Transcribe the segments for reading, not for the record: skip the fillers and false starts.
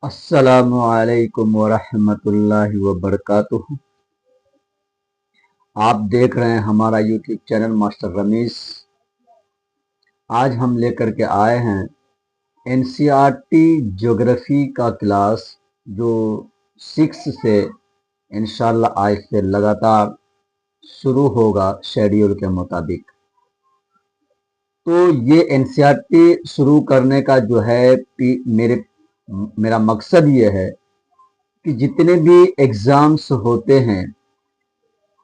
अस्सलामु अलैकुम वरहमतुल्लाहि वबरकातुहू। आप देख रहे हैं हमारा यूट्यूब चैनल मास्टर रमीज। आज हम लेकर के आए हैं एनसीईआरटी ज्योग्राफी का क्लास जो 6 से इंशाल्लाह आज से लगातार शुरू होगा शेड्यूल के मुताबिक। तो ये एनसीईआरटी शुरू करने का जो है मेरा मकसद ये है कि जितने भी एग्जाम्स होते हैं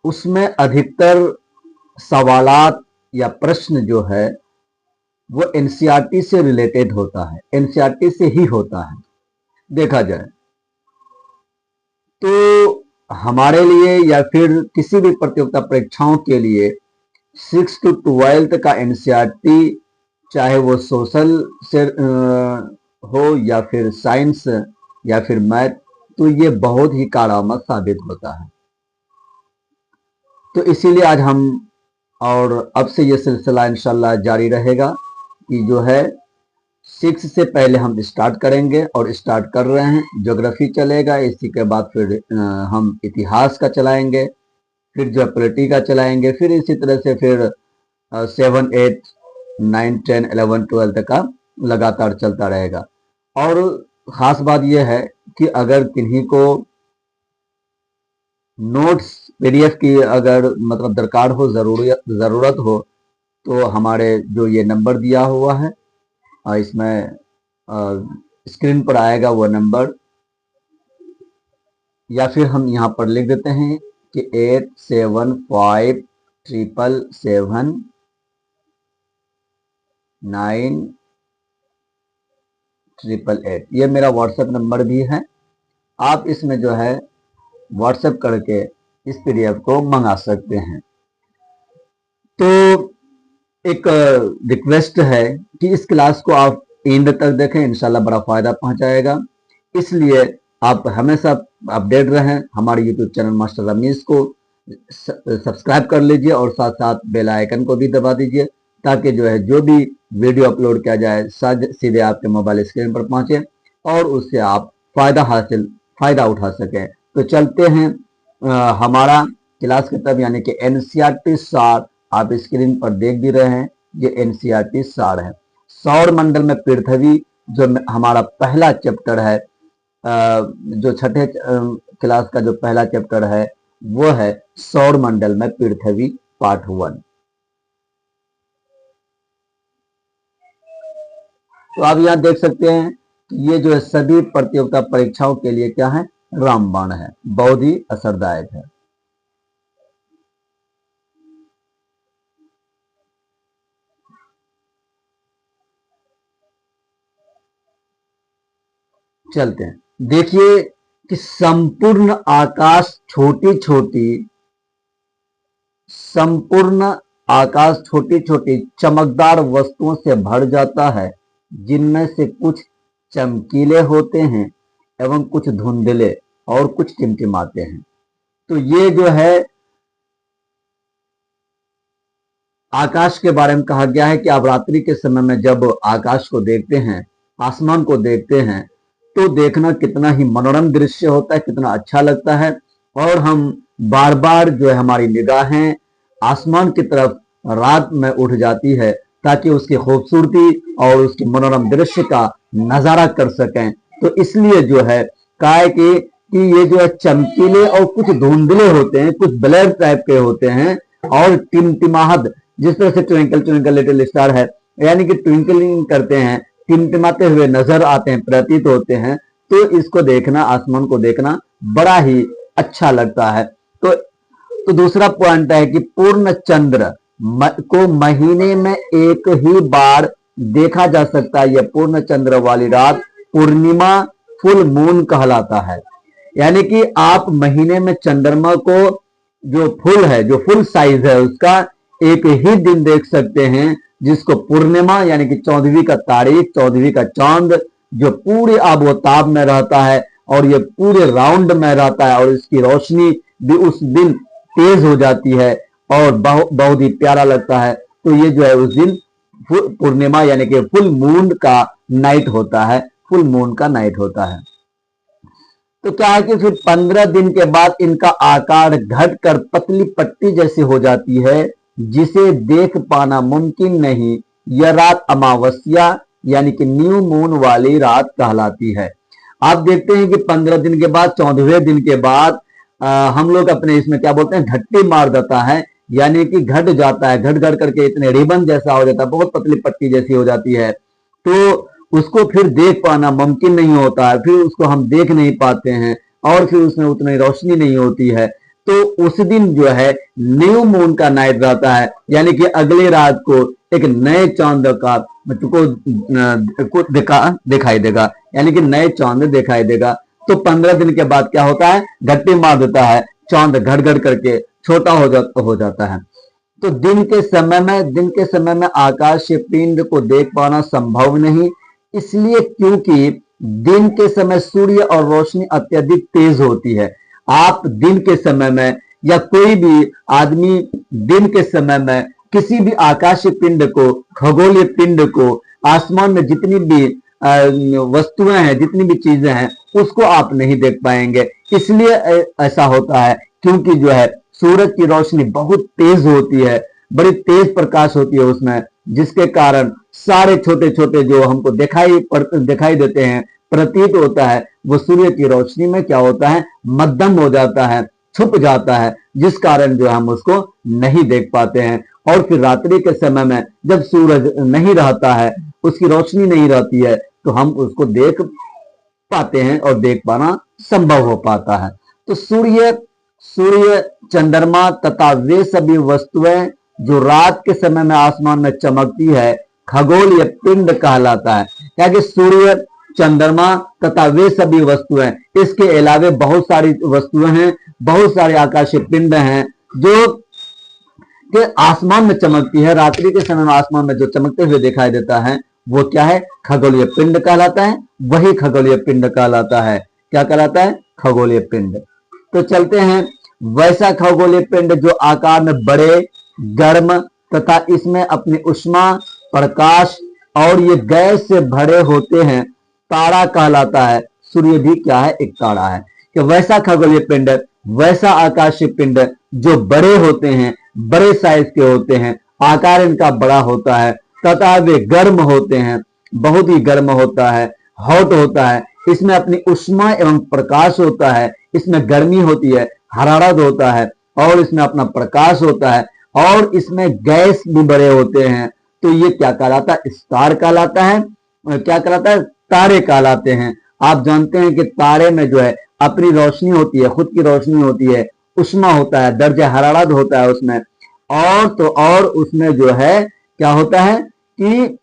उसमें अधिकतर सवालात या प्रश्न जो है वो एनसीईआरटी से रिलेटेड होता है, एनसीईआरटी से ही होता है देखा जाए तो। हमारे लिए या फिर किसी भी प्रतियोगिता परीक्षाओं के लिए 6 to 12 का एनसीईआरटी, चाहे वो सोशल से हो या फिर साइंस या फिर मैथ, तो ये बहुत ही कारआमद साबित होता है। तो इसीलिए आज हम और अब से ये सिलसिला इंशाल्लाह जारी रहेगा कि जो है 6 से पहले हम स्टार्ट करेंगे और स्टार्ट कर रहे हैं। ज्योग्राफी चलेगा, इसी के बाद फिर हम इतिहास का चलाएंगे, फिर जो पॉलिटी का चलाएंगे, फिर इसी तरह से फिर 7, 8, 9, 10, 11, 12 का लगातार चलता रहेगा। और ख़ास बात यह है कि अगर किन्हीं को नोट्स पीडीएफ की अगर मतलब दरकार हो, ज़रूरत हो, तो हमारे जो ये नंबर दिया हुआ है इसमें स्क्रीन पर आएगा वो नंबर, या फिर हम यहाँ पर लिख देते हैं कि 8757779888। ये मेरा व्हाट्सएप नंबर भी है। आप इसमें जो है व्हाट्सएप करके इस पीडीएफ को मंगा सकते हैं। तो एक रिक्वेस्ट है कि इस क्लास को आप एंड तक देखें, इंशाल्लाह बड़ा फायदा पहुंचाएगा। इसलिए आप हमेशा अपडेट रहें। हमारे यूट्यूब चैनल मास्टर रमीज को सब्सक्राइब कर लीजिए और साथ साथ बेल आइकन को भी दबा दीजिए, ताकि जो है जो भी वीडियो अपलोड किया जाए सीधे आपके मोबाइल स्क्रीन पर पहुंचे और उससे आप फायदा उठा सकें। तो चलते हैं हमारा क्लास की तरफ, यानी कि एनसीईआरटी सार आप स्क्रीन पर देख भी रहे हैं। ये एनसीईआरटी सार है। सौर मंडल में पृथ्वी जो हमारा पहला चैप्टर है, जो छठे क्लास का जो पहला चैप्टर है वो है सौर मंडल में पृथ्वी पार्ट 1। तो आप यहाँ देख सकते हैं कि ये जो है सभी प्रतियोगिता परीक्षाओं के लिए क्या है, रामबाण है, बहुत ही असरदायक है। चलते हैं, देखिए कि संपूर्ण आकाश छोटी छोटी चमकदार वस्तुओं से भर जाता है, जिनमें से कुछ चमकीले होते हैं एवं कुछ धुंधले और कुछ टिमटिमाते हैं। तो ये जो है आकाश के बारे में कहा गया है कि आप रात्रि के समय में जब आकाश को देखते हैं, आसमान को देखते हैं, तो देखना कितना ही मनोरम दृश्य होता है, कितना अच्छा लगता है। और हम बार बार जो है हमारी निगाहें आसमान की तरफ रात में उठ जाती है, ताकि उसकी खूबसूरती और उसके मनोरम दृश्य का नजारा कर सकें। तो इसलिए जो है कहा है कि ये जो है चमकीले और कुछ धुंधले होते हैं, कुछ ब्लैक टाइप के होते हैं, और टिमटिमाहट, जिस तरह से ट्विंकल ट्विंकल लिटिल स्टार है, यानी कि ट्विंकलिंग करते हैं, टिमटिमाते हुए नजर आते हैं, प्रतीत होते हैं। तो इसको देखना, आसमान को देखना बड़ा ही अच्छा लगता है। तो दूसरा पॉइंट है कि पूर्ण चंद्र को महीने में एक ही बार देखा जा सकता है। यह पूर्ण चंद्र वाली रात पूर्णिमा फुल मून कहलाता है। यानी कि आप महीने में चंद्रमा को जो फुल है, जो फुल साइज है, उसका एक ही दिन देख सकते हैं, जिसको पूर्णिमा यानी कि 14वीं का तारीख, 14वीं का चांद जो पूरे आबोताब में रहता है और ये पूरे राउंड में रहता है, और इसकी रोशनी भी उस दिन तेज हो जाती है और बहुत ही प्यारा लगता है। तो ये जो है उस दिन पूर्णिमा यानी कि फुल मून का नाइट होता है, फुल मून का नाइट होता है। तो क्या है कि फिर 15 दिन के बाद इनका आकार घटकर पतली पट्टी जैसी हो जाती है, जिसे देख पाना मुमकिन नहीं। यह रात अमावस्या यानी कि न्यू मून वाली रात कहलाती है। आप देखते हैं कि 15 दिन के बाद 14वें दिन के बाद हम लोग अपने इसमें क्या बोलते हैं, घट्टी मार देता है, यानी कि घट जाता है, घट घट करके इतने रिबन जैसा हो जाता है, बहुत पतली पट्टी जैसी हो जाती है। तो उसको फिर देख पाना मुमकिन नहीं होता है, फिर उसको हम देख नहीं पाते हैं और फिर उसमें उतनी रोशनी नहीं होती है। तो उस दिन जो है न्यू मून का नाइट रहता है, यानी कि अगली रात को एक नए चांद का को दिखाई देगा, यानी कि नए चांद दिखाई देगा। तो 15 दिन के बाद क्या होता है, घट्टी मार देता है, चांद घट घट करके छोटा हो जाता है। तो दिन के समय में आकाशीय पिंड को देख पाना संभव नहीं, इसलिए क्योंकि दिन के समय सूर्य और रोशनी अत्यधिक तेज होती है। आप दिन के समय में या कोई भी आदमी दिन के समय में किसी भी आकाशीय पिंड को, खगोलीय पिंड को, आसमान में जितनी भी वस्तुएं हैं, जितनी भी चीजें हैं, उसको आप नहीं देख पाएंगे। इसलिए ऐसा होता है क्योंकि जो है सूरज की रोशनी बहुत तेज होती है, बड़ी तेज प्रकाश होती है उसमें, जिसके कारण सारे छोटे छोटे जो हमको दिखाई देते हैं, प्रतीत होता है, वो सूर्य की रोशनी में क्या होता है, मध्यम हो जाता है, छुप जाता है, जिस कारण जो हम उसको नहीं देख पाते हैं। और फिर रात्रि के समय में जब सूरज नहीं रहता है, उसकी रोशनी नहीं रहती है, तो हम उसको देख पाते हैं और देख पाना संभव हो पाता है। तो सूर्य, चंद्रमा तथा वे सभी वस्तुएं जो रात के समय में आसमान में चमकती है, खगोलीय पिंड कहलाता है। क्या कि सूर्य, चंद्रमा तथा वे सभी वस्तुएं, इसके अलावे बहुत सारी वस्तुएं हैं, बहुत सारे आकाशीय पिंड हैं जो कि आसमान में चमकती है। रात्रि के समय में आसमान में जो चमकते हुए दिखाई देता है, वो क्या है, खगोलीय पिंड कहलाता है। वही खगोलीय पिंड कहलाता है। क्या कहलाता है, खगोलीय पिंड। तो चलते हैं, वैसा खगोलीय पिंड जो आकार में बड़े, गर्म तथा इसमें अपनी उष्मा, प्रकाश और ये गैस से भरे होते हैं, तारा कहलाता है। सूर्य भी क्या है, एक तारा है। कि वैसा खगोलीय पिंड, वैसा आकाशीय पिंड जो बड़े होते हैं, बड़े साइज के होते हैं, आकार इनका बड़ा होता है तथा वे गर्म होते हैं, बहुत ही गर्म होता है, हॉट होता है। इसमें अपनी उष्मा एवं प्रकाश होता है, इसमें गर्मी होती है, हरारत होता है और इसमें अपना प्रकाश होता है और इसमें गैस भी बड़े होते हैं। तो ये क्या कहलाता है, स्टार कहलाता है। क्या कहलाता है, तारे कहलाते हैं। आप जानते हैं कि तारे में जो है अपनी रोशनी होती है, खुद की रोशनी होती है, उष्मा होता है, दर्जा हरारत होता है उसमें, और तो और उसमें जो है क्या होता है कि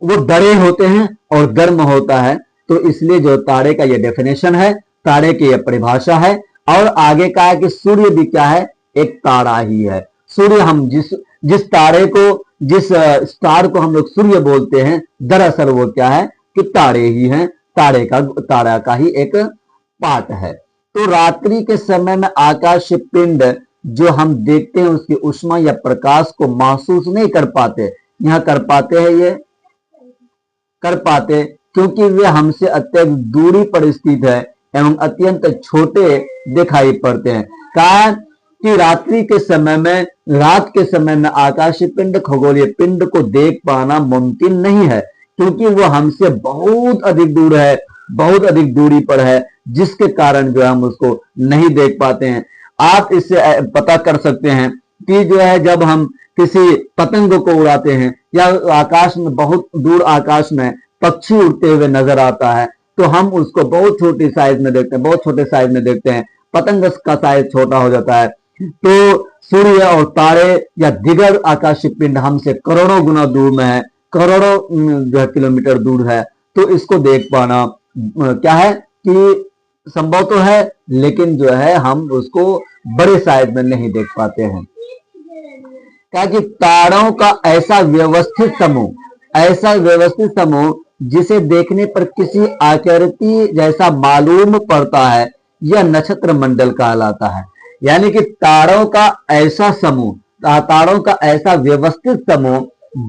वो बड़े होते हैं और गर्म होता है। तो इसलिए जो तारे का ये डेफिनेशन है, तारे की यह परिभाषा है। और आगे का है कि सूर्य भी क्या है, एक तारा ही है। सूर्य, हम जिस तारे को, जिस स्टार को हम लोग सूर्य बोलते हैं, दरअसल वो क्या है कि तारे ही हैं, तारा का ही एक पार्ट है। तो रात्रि के समय में आकाशीय पिंड जो हम देखते हैं, उसकी उष्मा या प्रकाश को महसूस नहीं कर पाते। यहां कर पाते हैं, ये कर पाते क्योंकि वे हमसे अत्यंत दूरी पर स्थित है एवं अत्यंत छोटे दिखाई पड़ते हैं। कारण कि रात्रि के समय में, रात के समय में आकाशीय पिंड, खगोलीय पिंड को देख पाना मुमकिन नहीं है, क्योंकि वो हमसे बहुत अधिक दूर है, बहुत अधिक दूरी पर है, जिसके कारण जो हम उसको नहीं देख पाते हैं। आप इससे पता कर सकते हैं कि जो है जब हम किसी पतंग को उड़ाते हैं या आकाश में, बहुत दूर आकाश में पक्षी उड़ते हुए नजर आता है, तो हम उसको बहुत छोटी साइज में देखते हैं, बहुत छोटे साइज में देखते हैं। पतंग का साइज छोटा हो जाता है। तो सूर्य और तारे या दिगर आकाशीय पिंड हमसे करोड़ों गुना दूर में है, करोड़ों जो है किलोमीटर दूर है। तो इसको देख पाना क्या है कि संभव तो है, लेकिन जो है हम उसको बड़े साइज में नहीं देख पाते हैं। क्या कि तारों का ऐसा व्यवस्थित समूह जिसे देखने पर किसी आकृति जैसा मालूम पड़ता है, यह नक्षत्र मंडल कहलाता है। यानी कि तारों का ऐसा समूह, तारों का ऐसा व्यवस्थित समूह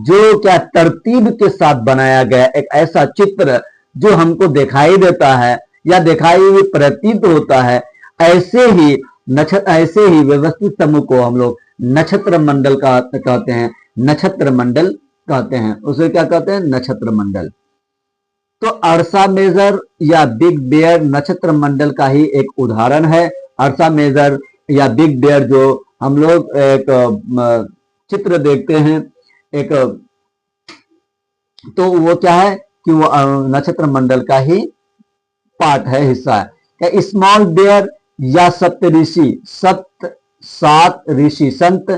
जो क्या तरतीब के साथ बनाया गया एक ऐसा चित्र जो हमको दिखाई देता है, या दिखाई हुई प्रतीत होता है, ऐसे ही व्यवस्थित समूह को हम लोग नक्षत्र मंडल का कहते हैं, नक्षत्र मंडल कहते हैं। उसे क्या कहते हैं? नक्षत्र मंडल। तो अर्सा मेजर या बिग बेयर नक्षत्र मंडल का ही एक उदाहरण है। अर्सा मेजर या बिग बेयर जो हम लोग एक चित्र देखते हैं, एक तो वो क्या है कि वो नक्षत्र मंडल का ही पार्ट है, हिस्सा है। स्मॉल बेयर या सप्तऋषि, सात ऋषि संत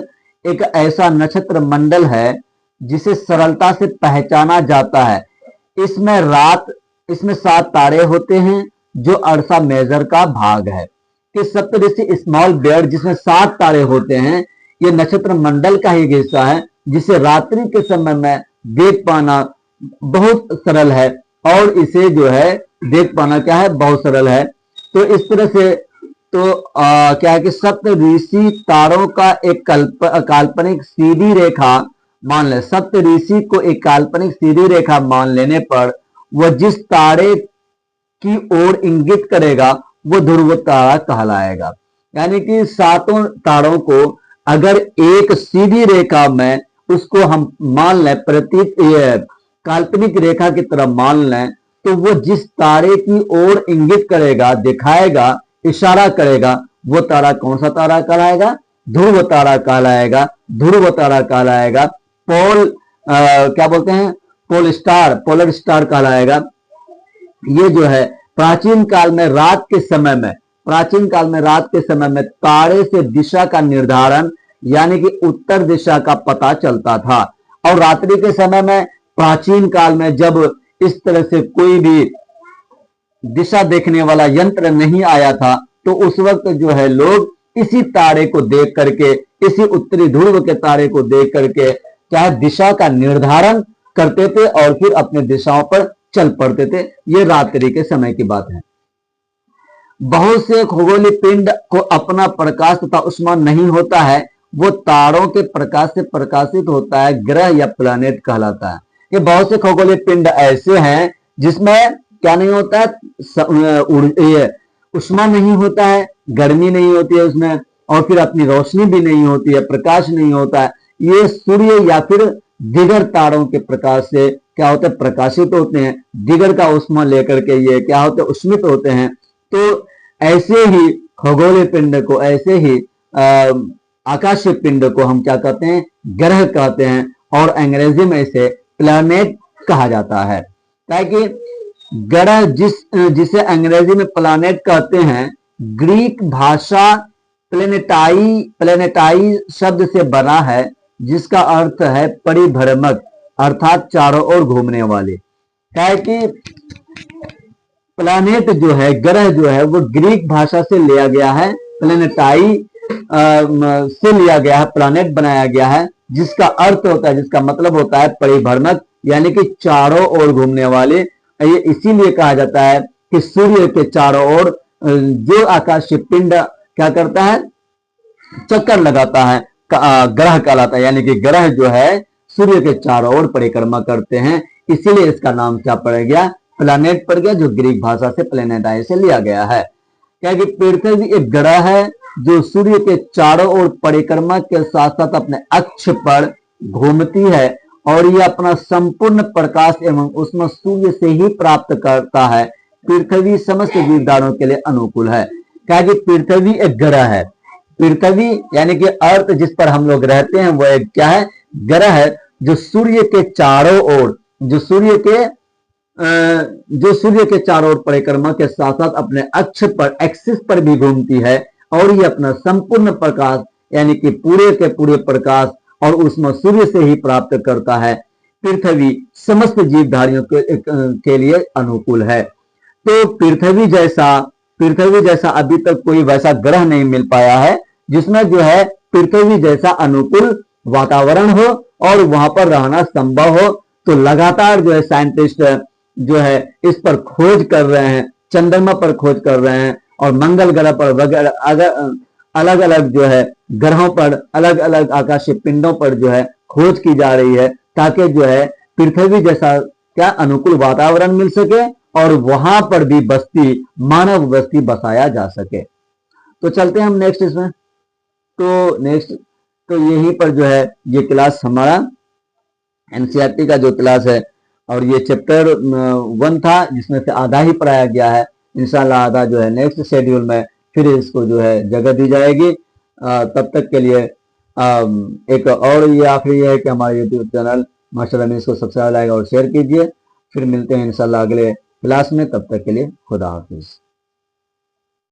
एक ऐसा नक्षत्र मंडल है जिसे सरलता से पहचाना जाता है। इसमें 7 तारे होते हैं जो अर्सा मेजर का भाग है। कि सप्तऋषि स्मॉल बेयर जिसमें 7 तारे होते हैं, ये नक्षत्र मंडल का ही हिस्सा है जिसे रात्रि के समय में देख पाना बहुत सरल है, और इसे जो है देख पाना क्या है, बहुत सरल है। तो इस तरह से क्या है कि सप्तऋषि तारों का एक काल्पनिक सीधी रेखा मान ले, सप्तऋषि को एक काल्पनिक सीधी रेखा मान लेने पर वह जिस तारे की ओर इंगित करेगा वो ध्रुव तारा कहलाएगा। यानी कि 7 तारों को अगर एक सीधी रेखा में उसको हम मान लें, काल्पनिक रेखा की तरह मान लें, तो वो जिस तारे की ओर इंगित करेगा, दिखाएगा, इशारा करेगा, वो तारा कौन सा तारा कहलाएगा? ध्रुव तारा कहलाएगा। ध्रुव तारा कहलाएगा। क्या बोलते हैं? पोलर स्टार कहलाएगा। ये जो है प्राचीन काल में रात के समय में तारे से दिशा का निर्धारण यानी कि उत्तर दिशा का पता चलता था। और रात्रि के समय में प्राचीन काल में जब इस तरह से कोई भी दिशा देखने वाला यंत्र नहीं आया था, तो उस वक्त जो है लोग इसी तारे को देख करके, इसी उत्तरी ध्रुव के तारे को देख करके क्या दिशा का निर्धारण करते थे और फिर अपने दिशाओं पर चल पड़ते थे। ये रात्रि के समय की बात है। बहुत से खगोलीय पिंड को अपना प्रकाश तथा उष्मा नहीं होता है, वो तारों के प्रकाश से प्रकाशित होता है, ग्रह या प्लैनेट कहलाता है। ये बहुत से खगोलीय पिंड ऐसे हैं जिसमें क्या नहीं होता है, उष्मा नहीं होता है, गर्मी नहीं होती है उसमें, और फिर अपनी रोशनी भी नहीं होती है, प्रकाश नहीं होता है। ये सूर्य या फिर दिगर तारों के प्रकाश से क्या होते हैं? प्रकाशित होते हैं। दिगर का उष्मा लेकर के ये क्या होते हैं? उष्मित होते हैं। तो ऐसे ही खगोलीय पिंड को, ऐसे ही आकाशीय पिंड को हम क्या कहते हैं? ग्रह कहते हैं, और अंग्रेजी में इसे प्लैनेट कहा जाता है। ताकि ग्रह जिसे अंग्रेजी में प्लैनेट कहते हैं, ग्रीक भाषा प्लेनेटाई शब्द से बना है, जिसका अर्थ है परिभ्रमक, अर्थात चारों ओर घूमने वाले। क्या है कि प्लैनेट जो है, ग्रह जो है, वो ग्रीक भाषा से लिया गया है, प्लेनेटाई से लिया गया है, प्लैनेट बनाया गया है, जिसका अर्थ होता है, जिसका मतलब होता है परिभ्रमक, यानी कि चारों ओर घूमने वाले। ये इसीलिए कहा जाता है कि सूर्य के चारों ओर जो आकाशीय पिंड क्या करता है? चक्कर लगाता है, ग्रह कहलाता है। यानी कि ग्रह जो है सूर्य के चारों ओर परिक्रमा करते हैं, इसीलिए इसका नाम क्या पड़ गया? प्लैनेट पड़ गया, जो ग्रीक भाषा से प्लेनेटाई से लिया गया है। क्या कि पृथ्वी एक ग्रह है जो सूर्य के चारों ओर परिक्रमा के साथ साथ अपने अक्ष पर घूमती है, और यह अपना संपूर्ण प्रकाश एवं उसमें सूर्य से ही प्राप्त करता है। पृथ्वी समस्त जीवधारों के लिए अनुकूल है। क्या कि पृथ्वी एक ग्रह है। पृथ्वी यानी कि अर्थ जिस पर हम लोग रहते हैं, वो एक क्या है? ग्रह है, जो सूर्य के चारों ओर, जो सूर्य के चारों ओर परिक्रमा के साथ साथ अपने अक्ष पर, एक्सिस पर भी घूमती है, और ये अपना संपूर्ण प्रकाश यानी कि पूरे के पूरे प्रकाश और उसमें सूर्य से ही प्राप्त करता है। पृथ्वी समस्त जीवधारियों के लिए अनुकूल है। तो पृथ्वी जैसा अभी तक कोई वैसा ग्रह नहीं मिल पाया है जिसमें जो है पृथ्वी जैसा अनुकूल वातावरण हो और वहां पर रहना संभव हो। तो लगातार जो है साइंटिस्ट जो है इस पर खोज कर रहे हैं, चंद्रमा पर खोज कर रहे हैं, और मंगल ग्रह पर वगैरह अलग अलग जो है ग्रहों पर, अलग अलग आकाशीय पिंडों पर जो है खोज की जा रही है, ताकि जो है पृथ्वी जैसा क्या अनुकूल वातावरण मिल सके और वहां पर भी बस्ती, मानव बस्ती बसाया जा सके। तो चलते हैं हम नेक्स्ट इसमें। तो नेक्स्ट, तो यहीं पर जो है ये क्लास हमारा एनसीईआरटी का जो क्लास है, और ये चैप्टर 1 था जिसमें से आधा ही पढ़ाया गया है। इंशाल्लाह आधा जो है नेक्स्ट शेड्यूल में फिर इसको जो है जगह दी जाएगी। तब तक के लिए एक और ये आखिरी है कि हमारे यूट्यूब चैनल मास्टर अमीन को सब्सक्राइब, लाइक और शेयर कीजिए। फिर मिलते हैं इंशाल्लाह अगले क्लास में, तब तक के लिए खुदा हाफिज।